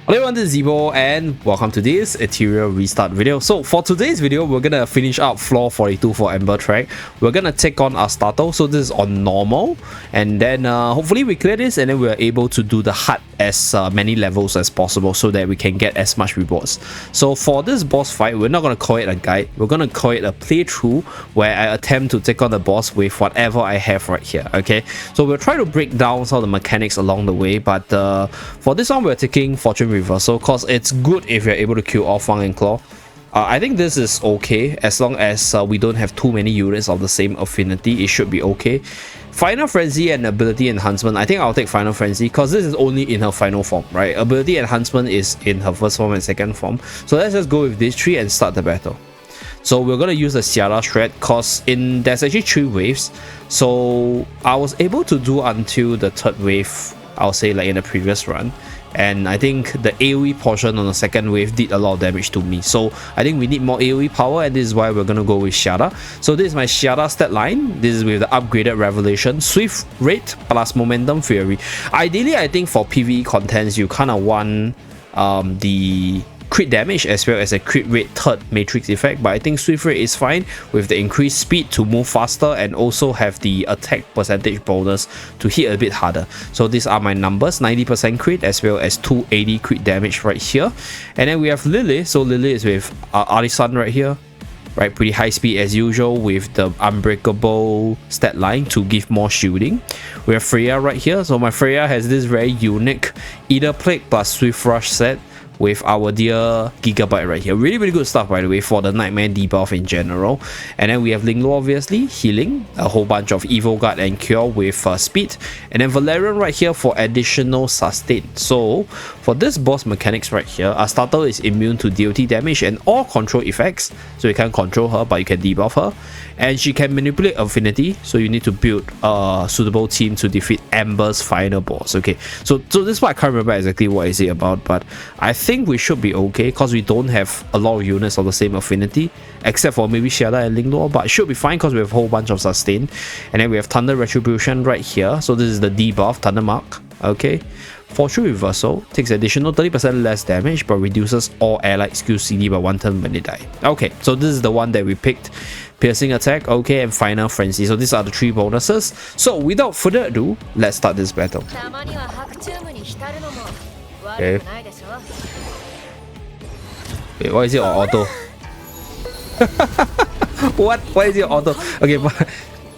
Hello everyone, this is Zeeebo and welcome to this Etheria restart video. So for today's video, we're gonna finish up floor 42 for Ember Trek. We're gonna take on Astarte, so this is on normal, and then hopefully we clear this and then we're able to do the hut as many levels as possible so that we can get as much rewards. So for this boss fight, we're not gonna call it a guide, we're gonna call it a playthrough where I attempt to take on the boss with whatever I have right here. Okay, so we'll try to break down some of the mechanics along the way, but for this one we're taking Fortune Reversal because it's good if you're able to kill off Fang and Claw. I think this is okay as long as we don't have too many units of the same affinity. It should be okay. Final Frenzy and Ability Enhancement, I think I'll take Final Frenzy because this is only in her final form, right? Ability Enhancement is in her first form and second form. So let's just go with these three and start the battle. So we're gonna use the Ciara Shred because there's actually 3 waves. So I was able to do until the 3rd wave, I'll say, like in the previous run. And I think the AoE portion on the 2nd wave did a lot of damage to me. So I think we need more AoE power, and this is why we're gonna go with Ciara. So this is my Ciara stat line. This is with the upgraded Revelation, Swift Rate plus Momentum Fury. Ideally, I think for PvE contents, you kind of want the crit damage as well as a crit rate 3rd matrix effect, but I think Swift Rate is fine with the increased speed to move faster and also have the attack percentage bonus to hit a bit harder. So these are my numbers: 90% crit as well as 280 crit damage right here. And then we have Lily. So Lily is with Artisan right here, right? Pretty high speed as usual with the Unbreakable stat line to give more shielding. We have Freya right here. So my Freya has this very unique Ether Plague plus Swift Rush set with our dear Gigabyte right here. Really good stuff, by the way, for the Nightmare debuff in general. And then we have Linglo, obviously, healing, a whole bunch of Evil Guard and Cure with speed. And then Valerian right here for additional sustain. So for this boss mechanics right here, Astarte is immune to DOT damage and all control effects. So you can't control her, but you can debuff her. And she can manipulate affinity, so you need to build a suitable team to defeat Ember's final boss. Okay, so this is what I can't remember exactly what is it about, but I think we should be okay because we don't have a lot of units of the same affinity, except for maybe Shadow and Linglor, but it should be fine because we have a whole bunch of sustain. And then we have Thunder Retribution right here, so this is the debuff, Thunder Mark. Okay, Fortune Reversal takes additional 30% less damage but reduces all allied skill CD by 1 turn when they die. Okay, so this is the one that we picked. Piercing Attack, okay, and Final Frenzy. So these are the 3 bonuses. So without further ado, let's start this battle. Okay. Wait, why is it on auto? Why is it on auto? Okay,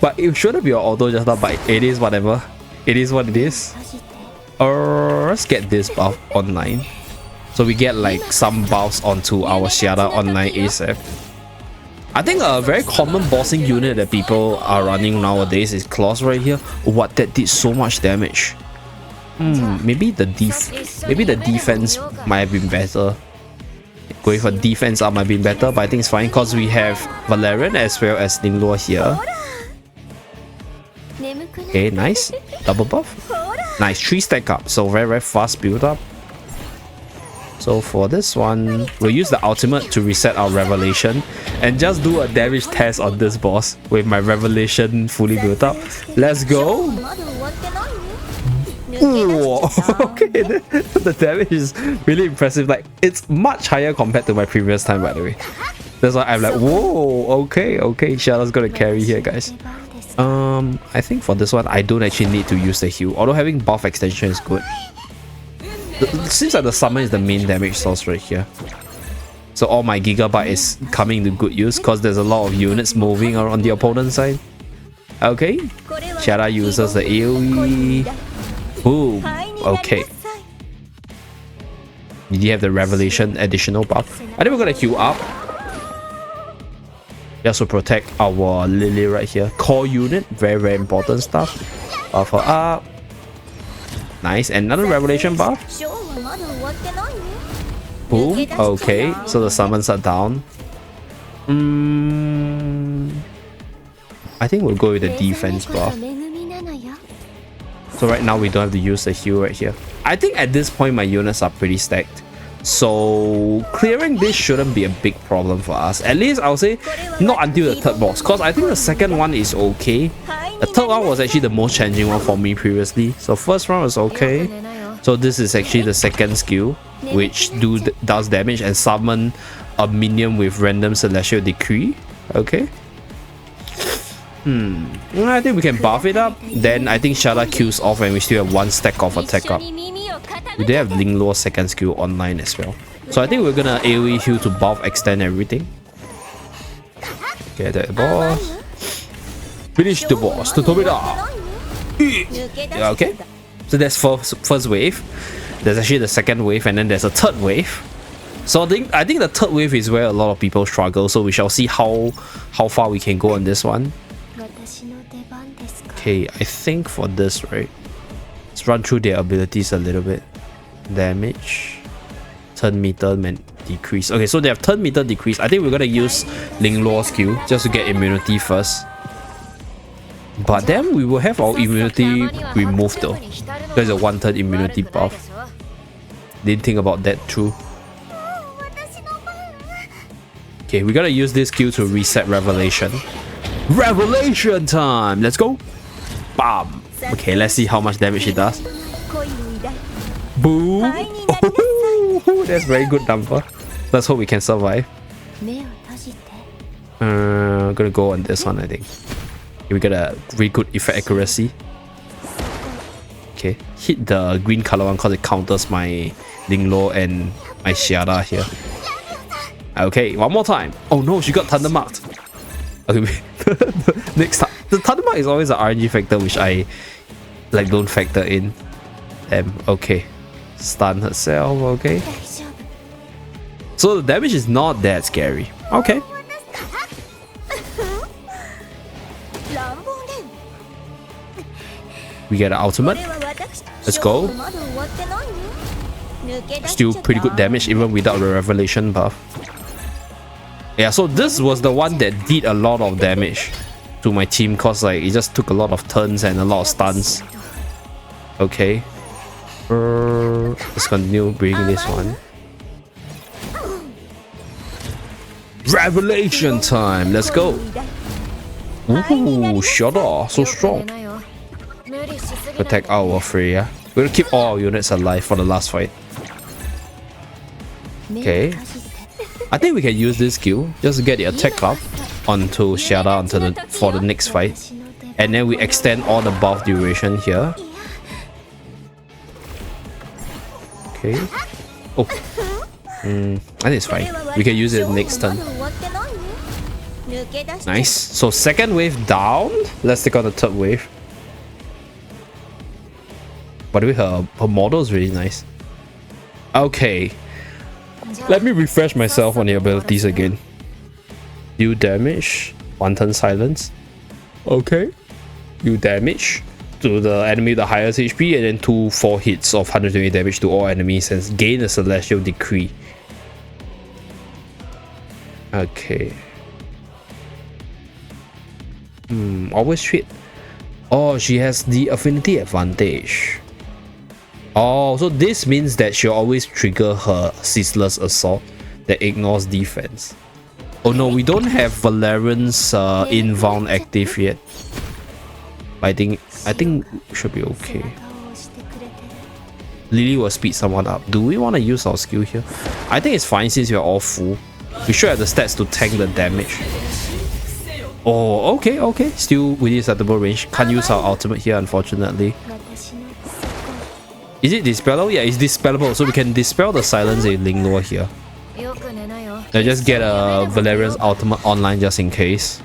but it shouldn't be on auto just now, but it is whatever. It is what it is. Let's get this buff online. So we get like some buffs onto our Ciara online ASAP. I think a very common bossing unit that people are running nowadays is Claws right here. What, that did so much damage. Maybe the defense might have been better. Going for defense up might have been better, but I think it's fine because we have Valerian as well as Linglor here. Okay, nice. Double buff. Nice, 3 stack up. So very fast build up. So for this one, we'll use the ultimate to reset our Revelation and just do a damage test on this boss with my Revelation fully built up. Let's go! Ooh, okay, the damage is really impressive. Like, it's much higher compared to my previous time, by the way. That's why I'm like, whoa, okay, Shadow's gonna carry here, guys. I think for this one, I don't actually need to use the heal, although having buff extension is good. It seems like the summon is the main damage source right here. So all my Gigabyte is coming to good use because there's a lot of units moving around the opponent's side. Okay, Shara uses the AoE. Boom. Okay. Did you have the Revelation additional buff? I think we're gonna queue up. Just to protect our Lily right here. Core unit, very important stuff. Buff her up. Nice, another Revelation buff. Boom. Okay, so the summons are down. I think we'll go with the defense buff. So right now we don't have to use the heal right here. I think at this point my units are pretty stacked. So clearing this shouldn't be a big problem for us. At least I'll say not until the 3rd boss, because I think the 2nd one is okay. The 3rd one was actually the most challenging one for me previously. So 1st round was okay. So this is actually the 2nd skill. which does damage, and summon a minion with random celestial decree. Okay. I think we can buff it up. Then I think Shada kills off and we still have 1 stack of attack up. We do have Linglo's second skill online as well. So I think we're gonna AoE heal to buff, extend everything. Get that boss. Finish the boss. Totomida. Yeah, okay. So that's first wave. There's actually the second wave, and then there's a third wave. So I think the third wave is where a lot of people struggle. So we shall see how far we can go on this one. Okay, I think for this, right, let's run through their abilities a little bit. Damage, turn meter decrease. Okay, so they have turn meter decrease. I think we're gonna use Linglo's skill just to get immunity first. But then we will have our immunity removed though. There's a 1-turn immunity buff. Didn't think about that too. Okay, we gotta use this skill to reset Revelation. Revelation time! Let's go! Bam! Okay, let's see how much damage it does. Boom! Oh, that's very good number. Let's hope we can survive. Gonna go on this one, I think. We got a really good effect accuracy. Okay, hit the green color one because it counters my Linglo and my Shiada here. Okay, one more time. Oh no, she got Thunder Marked. Okay, next time. The Thunder Mark is always an RNG factor which I like don't factor in. Okay. Stun herself, okay. So the damage is not that scary. Okay. We get an ultimate. Let's go. Still pretty good damage even without the Revelation buff. Yeah, so this was the one that did a lot of damage to my team because like it just took a lot of turns and a lot of stuns. Okay. Let's continue bringing this one. Revelation time! Let's go! Ooh, Shada, so strong. Protect our Freya. We're gonna keep all our units alive for the last fight. Okay. I think we can use this skill just to get the attack up onto Shada for the next fight. And then we extend all the buff duration here. Okay. Oh. I think it's fine. We can use it next turn. Nice. So second wave down. Let's take on the third wave. By the way, her model is really nice. Okay. Let me refresh myself on the abilities again. Deal damage. 1-turn silence. Okay. Deal damage to the enemy with the highest HP, and then 2-4 hits of 120 damage to all enemies and gain a celestial decree. Okay. Always treat. Oh, she has the affinity advantage. Oh, so this means that she'll always trigger her ceaseless assault that ignores defense. Oh no, we don't have Valerian's inbound active yet. I think should be okay. Lily will speed someone up. Do we want to use our skill here? I think it's fine since we're all full. We should have the stats to tank the damage. Oh, okay. Still within acceptable range. Can't use our ultimate here, unfortunately. Is it dispellable? Yeah, it's dispellable. So we can dispel the silence in Linglo here. I just get a Valerian's ultimate online just in case.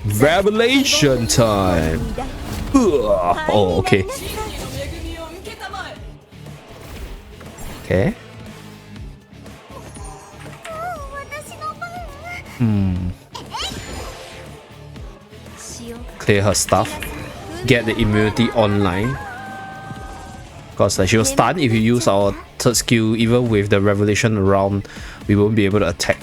Revelation time! Oh, okay. Okay. Clear her stuff. Get the immunity online. Because like, she was stunned if you use our third skill. Even with the Revelation around, we won't be able to attack.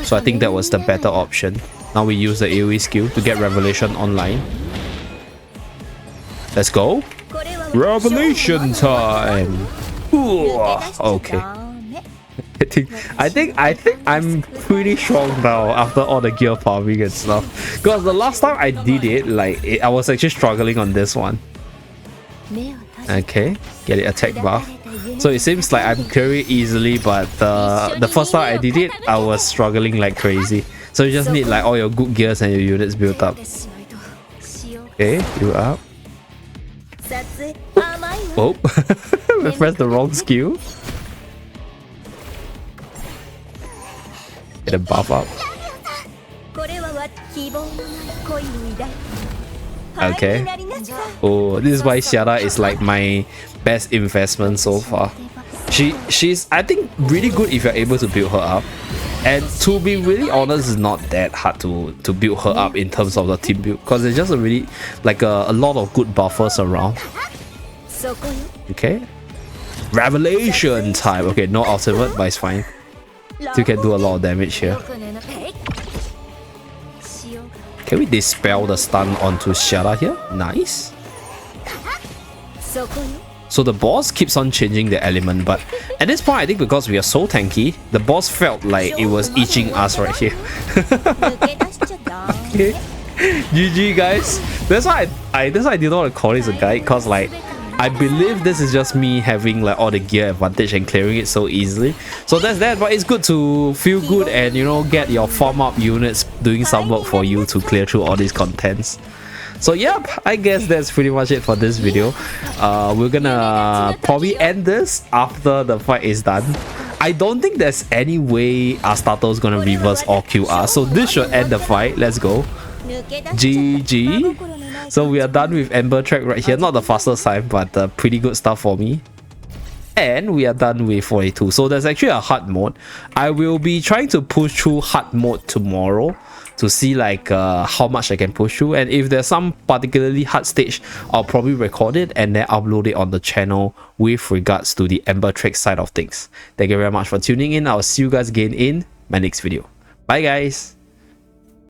So I think that was the better option. Now we use the AoE skill to get Revelation online. Let's go. Revelation time. Ooh, okay. I think I'm pretty strong now after all the gear farming and stuff. Because the last time I did it, like I was actually struggling on this one. Okay, get it attack buff. So it seems like I'm clearing easily, but the first time I did it, I was struggling like crazy. So you just need like all your good gears and your units built up. Okay, you up. Oh, we pressed the wrong skill. Get a buff up. Okay. Oh, this is why Xiara is like my best investment so far. She's I think really good if you're able to build her up. And to be really honest, it's not that hard to build her up in terms of the team build, because there's just a really like a lot of good buffers around. Okay. Revelation time. Okay, no ultimate, but it's fine. You can do a lot of damage here. Can we dispel the stun onto Xiara here? Nice. So the boss keeps on changing the element, but at this point I think because we are so tanky, the boss felt like it was itching us right here. Okay. GG guys. That's why I didn't want to call this a guide, because like I believe this is just me having like all the gear advantage and clearing it so easily. So that's that, but it's good to feel good and, you know, get your farm up units doing some work for you to clear through all these contents. So yep, I guess that's pretty much it for this video. We're gonna probably end this after the fight is done. I don't think there's any way Astarte is gonna reverse or QR, so this should end the fight. Let's go. GG. So we are done with Ember Trek right here. Not the fastest time, but pretty good stuff for me. And we are done with 42. So there's actually a hard mode. I will be trying to push through hard mode tomorrow to see like how much I can push through. And if there's some particularly hard stage, I'll probably record it and then upload it on the channel with regards to the Ember Trek side of things. Thank you very much for tuning in. I'll see you guys again in my next video. Bye guys.